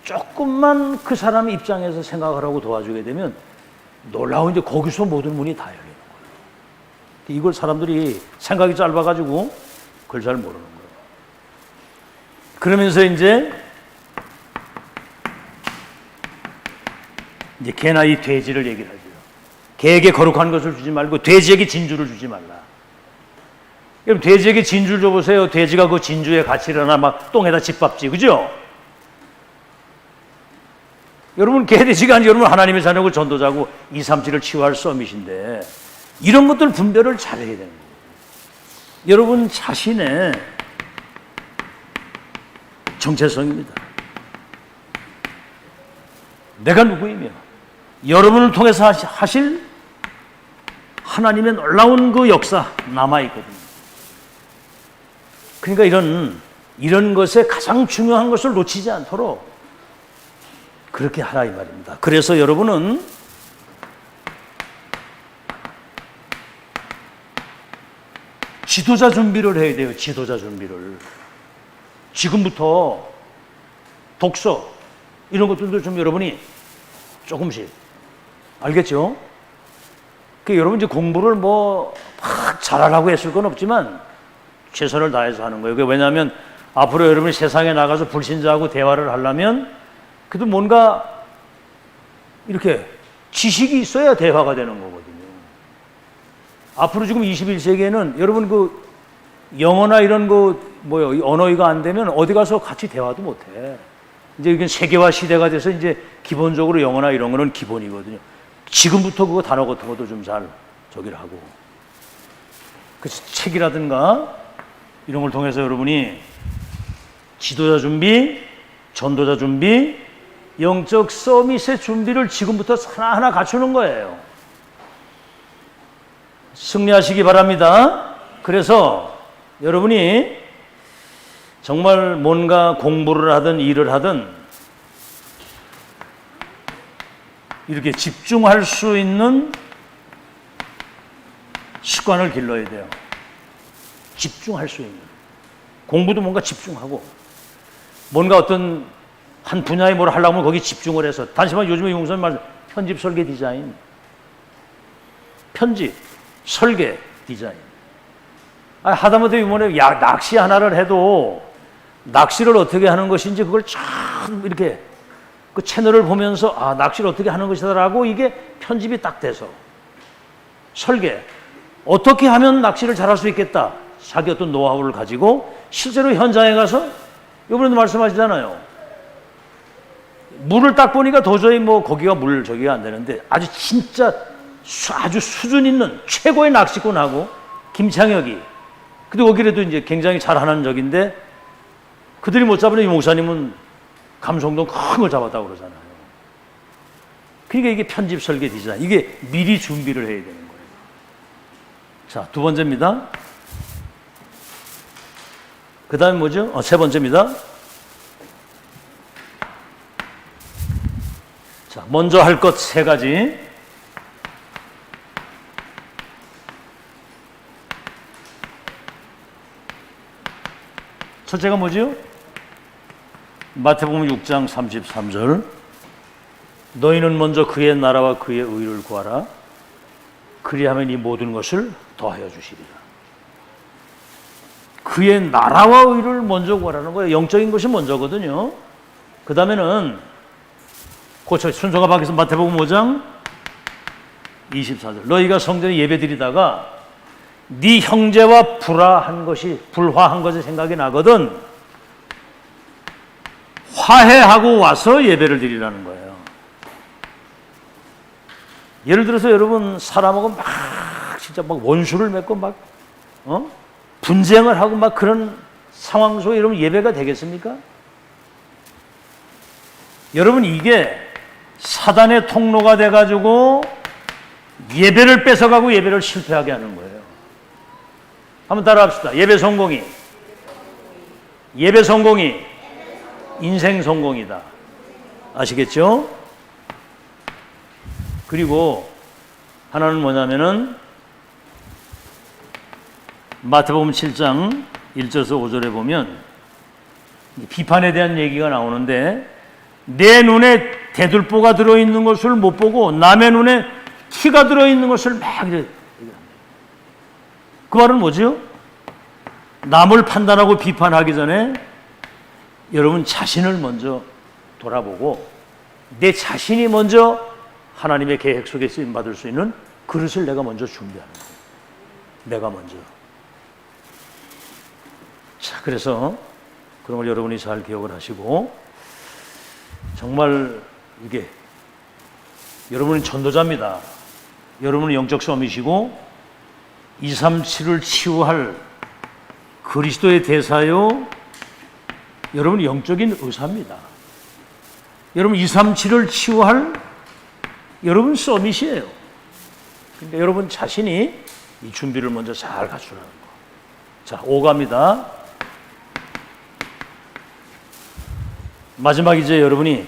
조금만 그 사람 입장에서 생각을 하고 도와주게 되면 놀라운 이제 거기서 모든 문이 다 열리는 거예요. 이걸 사람들이 생각이 짧아가지고 그걸 잘 모르는 거예요. 그러면서 이제 개나 이 돼지를 얘기를 하죠. 개에게 거룩한 것을 주지 말고 돼지에게 진주를 주지 말라. 여러분 돼지에게 진주를 줘보세요. 돼지가 그 진주에 같이 일어나 막 똥에다 집밥지, 그죠? 여러분 개돼지가 아니고 여러분 하나님의 자녀고 전도자고 237을 치유할 서밋인데 이런 것들 분별을 잘해야 되는 거예요. 여러분 자신의 정체성입니다. 내가 누구이며 여러분을 통해서 하실 하나님의 놀라운 그 역사 남아있거든요. 그러니까 이런 것에 가장 중요한 것을 놓치지 않도록 그렇게 하라 이 말입니다. 그래서 여러분은 지도자 준비를 해야 돼요. 지도자 준비를. 지금부터 독서 이런 것들도 좀 여러분이 조금씩 알겠죠? 여러분 이제 공부를 뭐 막 잘하라고 했을 건 없지만 최선을 다해서 하는 거예요. 왜냐하면 앞으로 여러분이 세상에 나가서 불신자하고 대화를 하려면 그래도 뭔가 이렇게 지식이 있어야 대화가 되는 거거든요. 앞으로 지금 21세기에는 여러분 그 영어나 이런 언어가 안 되면 어디 가서 같이 대화도 못 해. 이제 이게 세계화 시대가 돼서 이제 기본적으로 영어나 이런 거는 기본이거든요. 지금부터 그거 단어 같은 것도 좀 잘 저기를 하고. 그래서 책이라든가 이런 걸 통해서 여러분이 지도자 준비, 전도자 준비, 영적 서밋의 준비를 지금부터 하나하나 갖추는 거예요. 승리하시기 바랍니다. 그래서 여러분이 정말 뭔가 공부를 하든 일을 하든 이렇게 집중할 수 있는 습관을 길러야 돼요. 집중할 수 있는. 공부도 뭔가 집중하고 뭔가 어떤 한 분야에 뭘 하려면 거기 집중을 해서 단순히 요즘에 용선 말 편집, 설계, 디자인, 편집, 설계, 디자인. 하다못해 이번에 낚시 하나를 해도 낚시를 어떻게 하는 것인지 그걸 참 이렇게 그 채널을 보면서 낚시를 어떻게 하는 것이다라고 이게 편집이 딱 돼서 설계 어떻게 하면 낚시를 잘할 수 있겠다 자기 어떤 노하우를 가지고 실제로 현장에 가서 이번에도 말씀하시잖아요. 물을 딱 보니까 도저히 뭐 거기가 물 저기가 안 되는데 아주 진짜 아주 수준 있는 최고의 낚시꾼하고 김창혁이 근데 거기라도 이제 굉장히 잘하는 적인데 그들이 못 잡으면 이 목사님은 감성동 큰 걸 잡았다고 그러잖아요. 그러니까 이게 편집, 설계, 디자인 이게 미리 준비를 해야 되는 거예요. 자, 두 번째입니다. 그 다음에 뭐죠? 세 번째입니다. 자, 먼저 할 것 세 가지. 첫째가 뭐죠? 마태복음 6장 33절 너희는 먼저 그의 나라와 그의 의를 구하라. 그리하면 이 모든 것을 더하여 주시리라. 그의 나라와 의를 먼저 구하라는 거예요. 영적인 것이 먼저거든요. 그 다음에는 순서가 바뀌어서 마태복음 5장 24절. 너희가 성전에 예배드리다가 네 형제와 불화한 것이 생각이 나거든 화해하고 와서 예배를 드리라는 거예요. 예를 들어서 여러분 사람하고 막 진짜 막 원수를 맺고 막 분쟁을 하고 막 그런 상황 속에 여러분 예배가 되겠습니까? 여러분 이게 사단의 통로가 돼가지고 예배를 뺏어가고 예배를 실패하게 하는 거예요. 한번 따라합시다. 예배 성공이 인생 성공이다. 아시겠죠? 그리고 하나는 뭐냐면은 마태복음 7장 1절에서 5절에 보면 비판에 대한 얘기가 나오는데 내 눈에 대들보가 들어있는 것을 못 보고 남의 눈에 키가 들어있는 것을 막 이래. 그 말은 뭐죠? 남을 판단하고 비판하기 전에 여러분 자신을 먼저 돌아보고 내 자신이 먼저 하나님의 계획 속에 쓰임받을 수 있는 그릇을 내가 먼저 준비하는 거예요. 내가 먼저. 자, 그래서 그런 걸 여러분이 잘 기억을 하시고 정말 이게 여러분은 전도자입니다. 여러분은 영적 섬이시고 237을 치유할 그리스도의 대사요. 여러분은 영적인 의사입니다. 여러분 237을 치유할 여러분 서밋이에요. 그러니까 여러분 자신이 이 준비를 먼저 잘 갖추라는 거. 자, 5갑니다. 마지막 이제 여러분이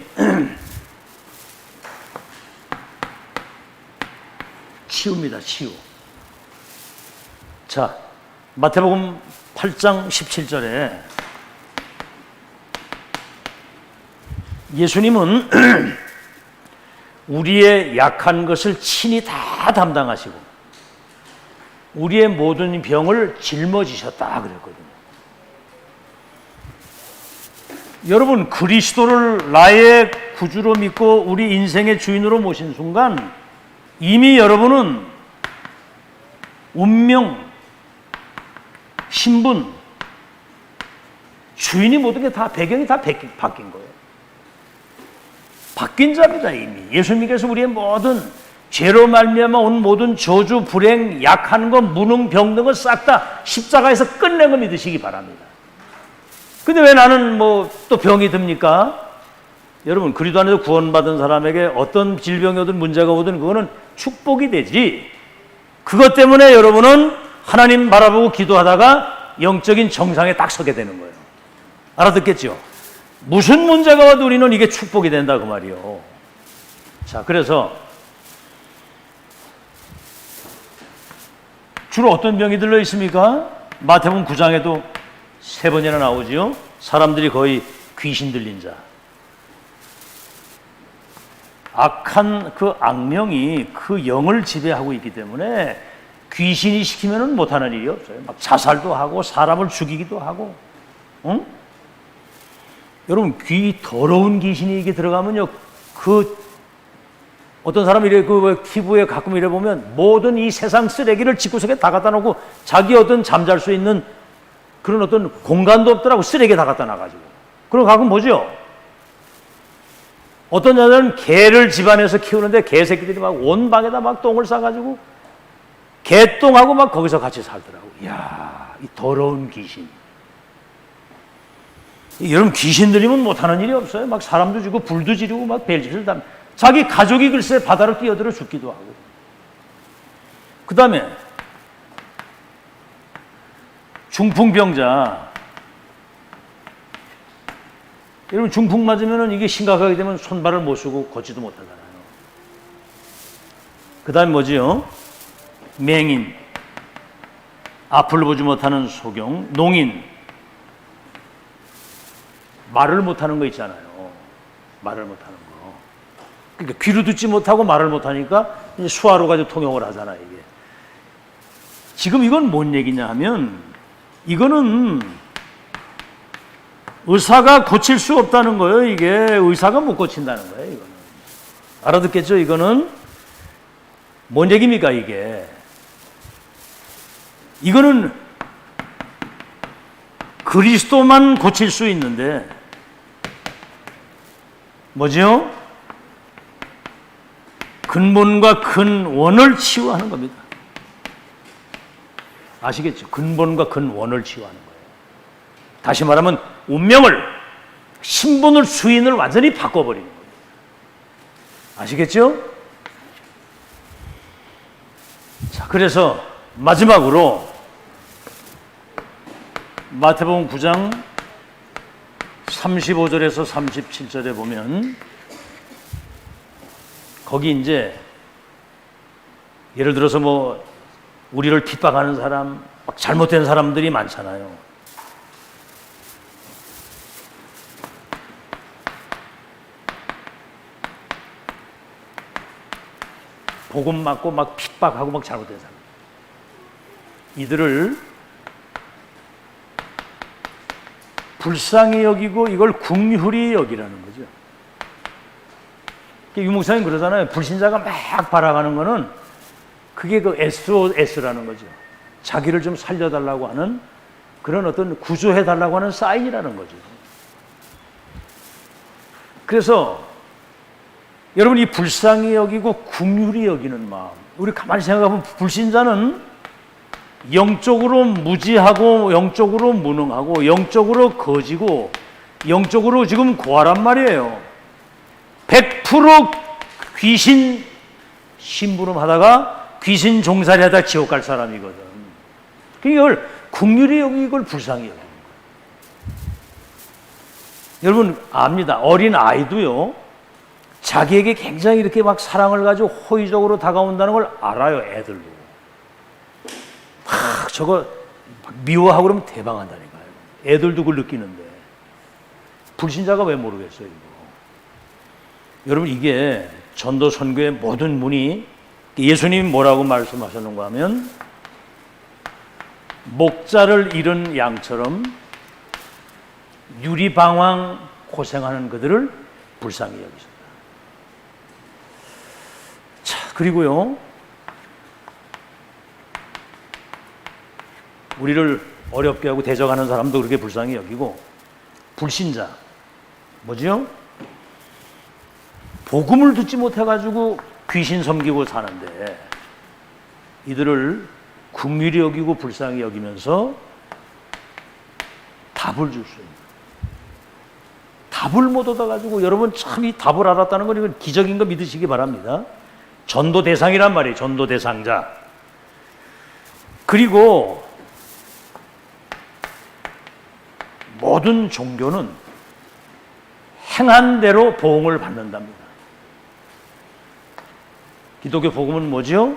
치유입니다. 치유. 자, 마태복음 8장 17절에 예수님은 우리의 약한 것을 친히 다 담당하시고 우리의 모든 병을 짊어지셨다 그랬거든요. 여러분 그리스도를 나의 구주로 믿고 우리 인생의 주인으로 모신 순간 이미 여러분은 운명, 신분, 주인이 모든 게 다 배경이 다 바뀐 거예요. 바뀐 자입니다. 이미 예수님께서 우리의 모든 죄로 말미암아 온 모든 저주, 불행, 약한 것, 무능, 병든 것 싹 다 십자가에서 끝낸 거 믿으시기 바랍니다. 근데 왜 나는 또 병이 듭니까? 여러분 그리스도 안에서 구원받은 사람에게 어떤 질병이 오든 문제가 오든 그거는 축복이 되지. 그것 때문에 여러분은 하나님 바라보고 기도하다가 영적인 정상에 딱 서게 되는 거예요. 알아듣겠죠? 무슨 문제가 와도 우리는 이게 축복이 된다 그 말이요. 자, 그래서 주로 어떤 병이 들러 있습니까? 마태복음 9장에도 3번이나 나오지요. 사람들이 거의 귀신 들린 자. 악한 그 악령이 그 영을 지배하고 있기 때문에 귀신이 시키면은 못하는 일이 없어요. 막 자살도 하고 사람을 죽이기도 하고, 응? 여러분 더러운 귀신이 이게 들어가면요, 어떤 사람이 이래 TV에 가끔 이래 보면 모든 이 세상 쓰레기를 집구석에 다 갖다 놓고 자기 어떤 잠잘 수 있는 그런 어떤 공간도 없더라고. 쓰레기에 다 갖다 놔가지고. 그럼 가끔 뭐죠? 어떤 여자는 개를 집안에서 키우는데 개새끼들이 막 온 방에다 막 똥을 싸가지고 개똥하고 막 거기서 같이 살더라고. 이야, 이 더러운 귀신. 여러분 귀신 들이면 못하는 일이 없어요. 막 사람도 죽고 불도 지르고 막 벨짓을 다. 자기 가족이 글쎄 바다로 뛰어들어 죽기도 하고. 그 다음에 중풍병자. 여러분 중풍 맞으면 이게 심각하게 되면 손발을 못 쓰고 걷지도 못하잖아요. 그 다음에 뭐지요? 맹인, 앞을 보지 못하는 소경, 농인, 말을 못하는 거 있잖아요. 말을 못하는 거. 그러니까 귀로 듣지 못하고 말을 못하니까 이제 수화로 가지고 통역을 하잖아요. 이게. 지금 이건 뭔 얘기냐 하면 이거는 의사가 고칠 수 없다는 거예요. 이게 의사가 못 고친다는 거예요. 이거는 알아듣겠죠? 이거는 뭔 얘기입니까? 이거는 그리스도만 고칠 수 있는데 뭐죠? 근본과 근원을 치유하는 겁니다. 아시겠죠? 근본과 근원을 치유하는 거예요. 다시 말하면 운명을, 신분을, 수인을 완전히 바꿔버리는 거예요. 아시겠죠? 자, 그래서 마지막으로 마태복음 9장 35절에서 37절에 보면 거기 이제 예를 들어서 뭐 우리를 핍박하는 사람, 막 잘못된 사람들이 많잖아요. 복음 맞고 막 핍박하고 막 잘못된 사람. 이들을 불쌍히 여기고 이걸 긍휼히 여기라는 거죠. 유목사님 그러잖아요. 불신자가 막 바라가는 거는 그게 그 SOS라는 거죠. 자기를 좀 살려달라고 하는 그런 어떤 구조해달라고 하는 사인이라는 거죠. 그래서 여러분 이 불쌍히 여기고 긍휼히 여기는 마음, 우리 가만히 생각해보면 불신자는 영적으로 무지하고 영적으로 무능하고 영적으로 거지고 영적으로 지금 고아란 말이에요. 100% 귀신 심부름하다가 귀신 종살이하다 지옥 갈 사람이거든. 이걸 긍휼히 여기고 이걸 불쌍히 여기는 거예요. 여러분 압니다. 어린 아이도요 자기에게 굉장히 이렇게 막 사랑을 가지고 호의적으로 다가온다는 걸 알아요. 애들도 저거 미워하고 그러면 대방한다니까요. 애들도 그걸 느끼는데 불신자가 왜 모르겠어요 이거. 여러분 이게 전도 선교의 모든 문이 예수님이 뭐라고 말씀하셨는가 하면 목자를 잃은 양처럼 유리방황 고생하는 그들을 불쌍히 여기신다. 자, 그리고요 우리를 어렵게 하고 대적하는 사람도 그렇게 불쌍히 여기고 불신자 뭐지요? 복음을 듣지 못해가지고 귀신 섬기고 사는데 이들을 긍휼히 여기고 불쌍히 여기면서 답을 줄 수 있는 답을 못 얻어가지고 여러분 참 이 답을 알았다는 건 이건 기적인 거 믿으시기 바랍니다. 전도 대상이란 말이에요. 전도 대상자. 그리고 모든 종교는 행한 대로 보응을 받는답니다. 기독교 복음은 뭐죠?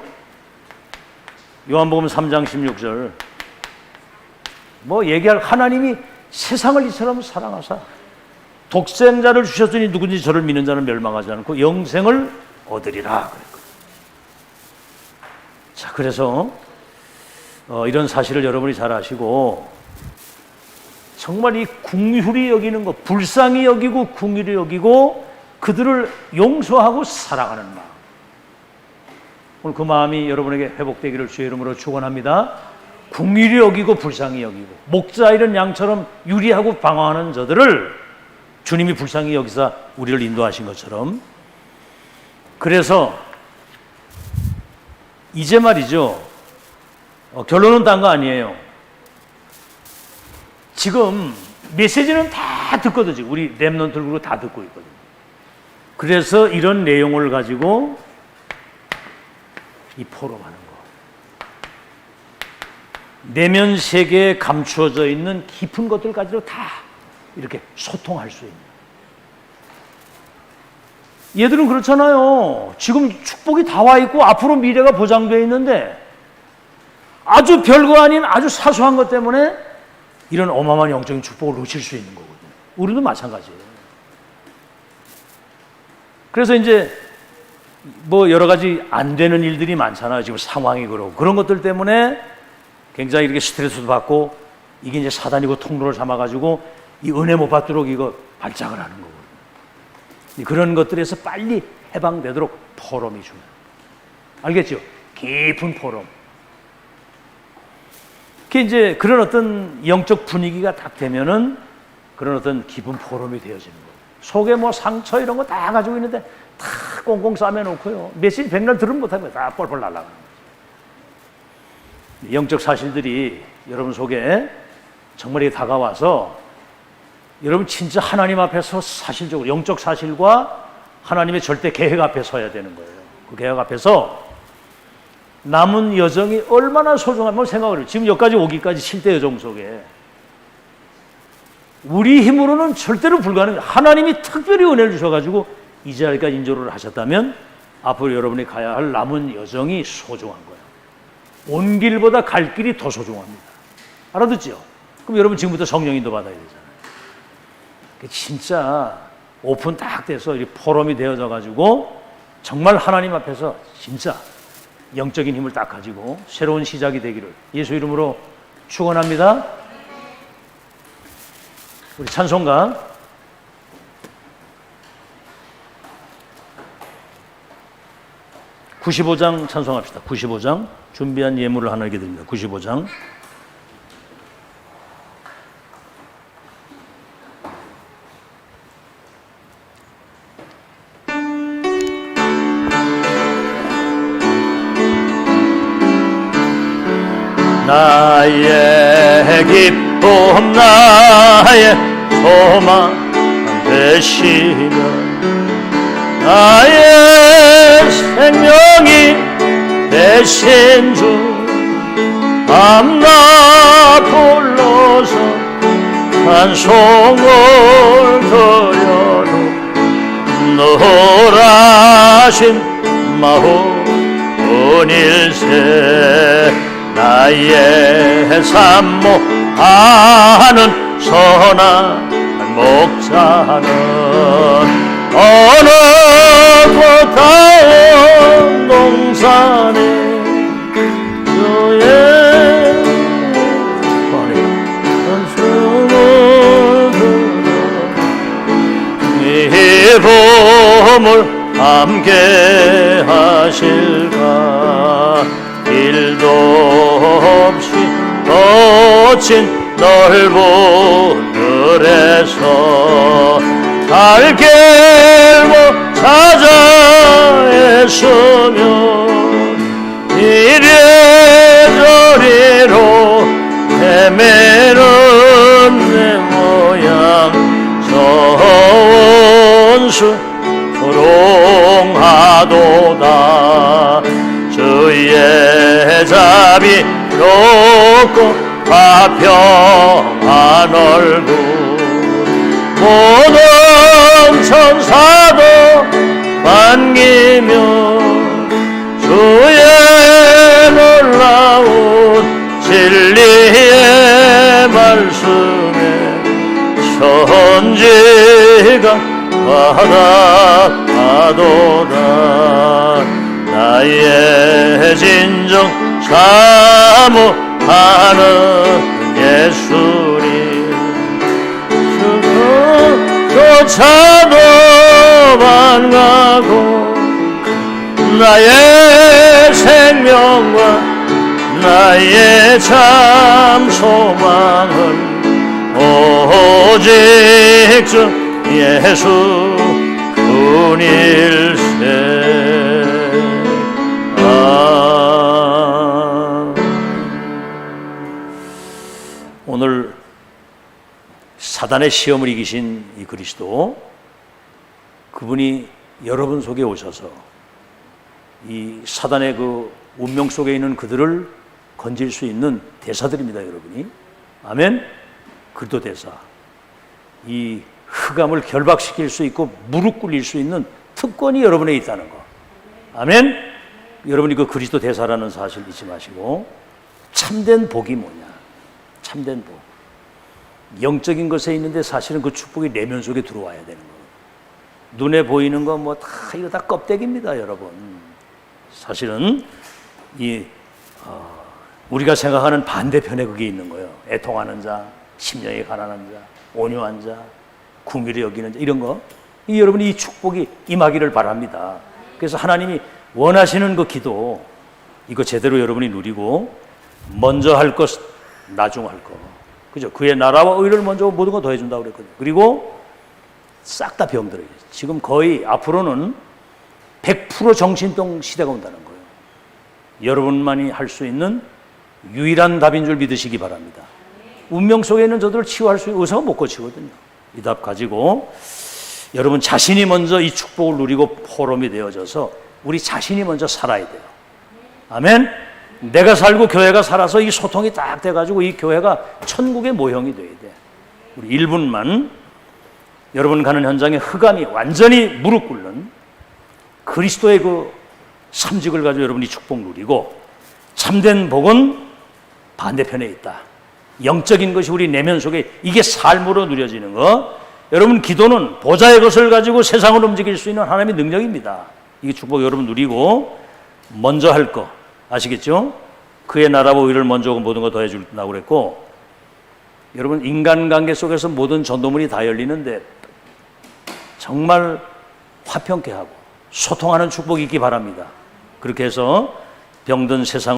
요한복음 3장 16절 뭐 얘기할 하나님이 세상을 이처럼 사랑하사 독생자를 주셨으니 누구든지 저를 믿는 자는 멸망하지 않고 영생을 얻으리라. 자, 그래서 이런 사실을 여러분이 잘 아시고 정말 이 긍휼히 여기는 것, 불쌍히 여기고 긍휼히 여기고 그들을 용서하고 사랑하는 마음. 오늘 그 마음이 여러분에게 회복되기를 주의 이름으로 축원합니다. 긍휼히 여기고 불쌍히 여기고 목자 잃은 양처럼 유리하고 방황하는 저들을 주님이 불쌍히 여기사 우리를 인도하신 것처럼. 그래서 이제 말이죠. 결론은 딴 거 아니에요. 지금 메시지는 다 듣거든요. 지금 우리 렘넌트 그룹 다 듣고 있거든요. 그래서 이런 내용을 가지고 이 포럼하는 거. 내면 세계에 감추어져 있는 깊은 것들 가지고 다 이렇게 소통할 수 있는. 얘들은 그렇잖아요. 지금 축복이 다 와 있고 앞으로 미래가 보장되어 있는데 아주 별거 아닌 아주 사소한 것 때문에 이런 어마어마한 영적인 축복을 놓칠 수 있는 거거든요. 우리도 마찬가지예요. 그래서 이제 뭐 여러 가지 안 되는 일들이 많잖아요. 지금 상황이 그러고 그런 것들 때문에 굉장히 이렇게 스트레스도 받고, 이게 이제 사단이고 통로를 삼아가지고 이 은혜 못 받도록 이거 발작을 하는 거거든요. 그런 것들에서 빨리 해방되도록 포럼이 중요해요. 알겠죠? 깊은 포럼. 그게 이제 그런 어떤 영적 분위기가 딱 되면은 그런 어떤 깊은 포럼이 되어지는 거예요. 속에 뭐 상처 이런 거 다 가지고 있는데 다 꽁꽁 싸매놓고요. 메시지 백날 들으면 못하면 다 뻘뻘 날아가는 거죠. 영적 사실들이 여러분 속에 정말 다가와서 여러분 진짜 하나님 앞에서 사실적으로 영적 사실과 하나님의 절대 계획 앞에 서야 되는 거예요. 그 계획 앞에서 남은 여정이 얼마나 소중한지 생각을 해요. 지금 여기까지 오기까지 7대 여정 속에 우리 힘으로는 절대로 불가능해요. 하나님이 특별히 은혜를 주셔가지고 이 자리까지 인도를 하셨다면 앞으로 여러분이 가야 할 남은 여정이 소중한 거예요. 온 길보다 갈 길이 더 소중합니다. 알아듣죠? 그럼 여러분 지금부터 성령인도 받아야 되잖아요. 진짜 오픈 딱 돼서 이 포럼이 되어져 가지고 정말 하나님 앞에서 진짜 영적인 힘을 딱 가지고 새로운 시작이 되기를 예수 이름으로 축원합니다. 우리 찬송가 95장 찬송합시다. 95장 준비한 예물을 하나님께 드립니다. 95장 나의 기쁨 나의 소망 되시며 나의 생명이 되신 주 밤낮 불러서 찬송을 드려도 노라신 마음은 일세 나의 산모하는 선한 목자는 어느 꽃다운 동산에 주의 숨을 들어 이 봄을 함께 하실까 길도 없이 거친 넓은 들에서 살길 못 찾아 애쓰며 이래저래로 헤매는 내 모양 서원수 조롱하도다 주의 자비 높고 화평한 얼굴 모든 천사도 반기며 주의 놀라운 진리의 말씀에 천지가 바라보도다 나의 진정 사모하는 예수님 조차도 반가고 나의 생명과 나의 참 소망은 오직 주 예수 분일세. 오늘 사단의 시험을 이기신 이 그리스도, 그분이 여러분 속에 오셔서 이 사단의 그 운명 속에 있는 그들을 건질 수 있는 대사들입니다, 여러분이. 아멘. 그리스도 대사. 이 흑암을 결박시킬 수 있고 무릎 꿇릴 수 있는 특권이 여러분에 있다는 거. 아멘. 여러분이 그 그리스도 대사라는 사실 잊지 마시고, 참된 복이 뭐냐? 참된 복. 영적인 것에 있는데 사실은 그 축복이 내면 속에 들어와야 되는 거예요. 눈에 보이는 거 뭐 다 이거 다 껍데기입니다, 여러분. 사실은 이 우리가 생각하는 반대편에 그게 있는 거예요. 애통하는 자, 심령이 가난한 자, 온유한 자, 궁휼히 여기는 자, 이런 거. 여러분이 이 축복이 임하기를 바랍니다. 그래서 하나님이 원하시는 그 기도, 이거 제대로 여러분이 누리고, 먼저 할 것, 나중 할 것. 그죠? 그의 나라와 의를 먼저 모든 거 더해준다고 그랬거든요. 그리고 싹 다 병들어요. 지금 거의 앞으로는 100% 정신병 시대가 온다는 거예요. 여러분만이 할 수 있는 유일한 답인 줄 믿으시기 바랍니다. 운명 속에 있는 저들을 치유할 수 있는 의사가 못 고치거든요. 이 답 가지고 여러분 자신이 먼저 이 축복을 누리고 포럼이 되어져서 우리 자신이 먼저 살아야 돼요. 아멘. 내가 살고 교회가 살아서 이 소통이 딱 돼가지고 이 교회가 천국의 모형이 돼야 돼. 우리 1분만 여러분 가는 현장에 흑암이 완전히 무릎 꿇는 그리스도의 그 삼직을 가지고 여러분이 축복 누리고, 참된 복은 반대편에 있다. 영적인 것이 우리 내면 속에 이게 삶으로 누려지는 거. 여러분 기도는 보좌의 것을 가지고 세상을 움직일 수 있는 하나님의 능력입니다. 이게 축복 여러분 누리고 먼저 할 거 아시겠죠? 그의 나라와 의를 먼저 하고 모든 거 더해 준다고 그랬고, 여러분 인간관계 속에서 모든 전도문이 다 열리는데 정말 화평케 하고 소통하는 축복이 있기 바랍니다. 그렇게 해서 병든 세상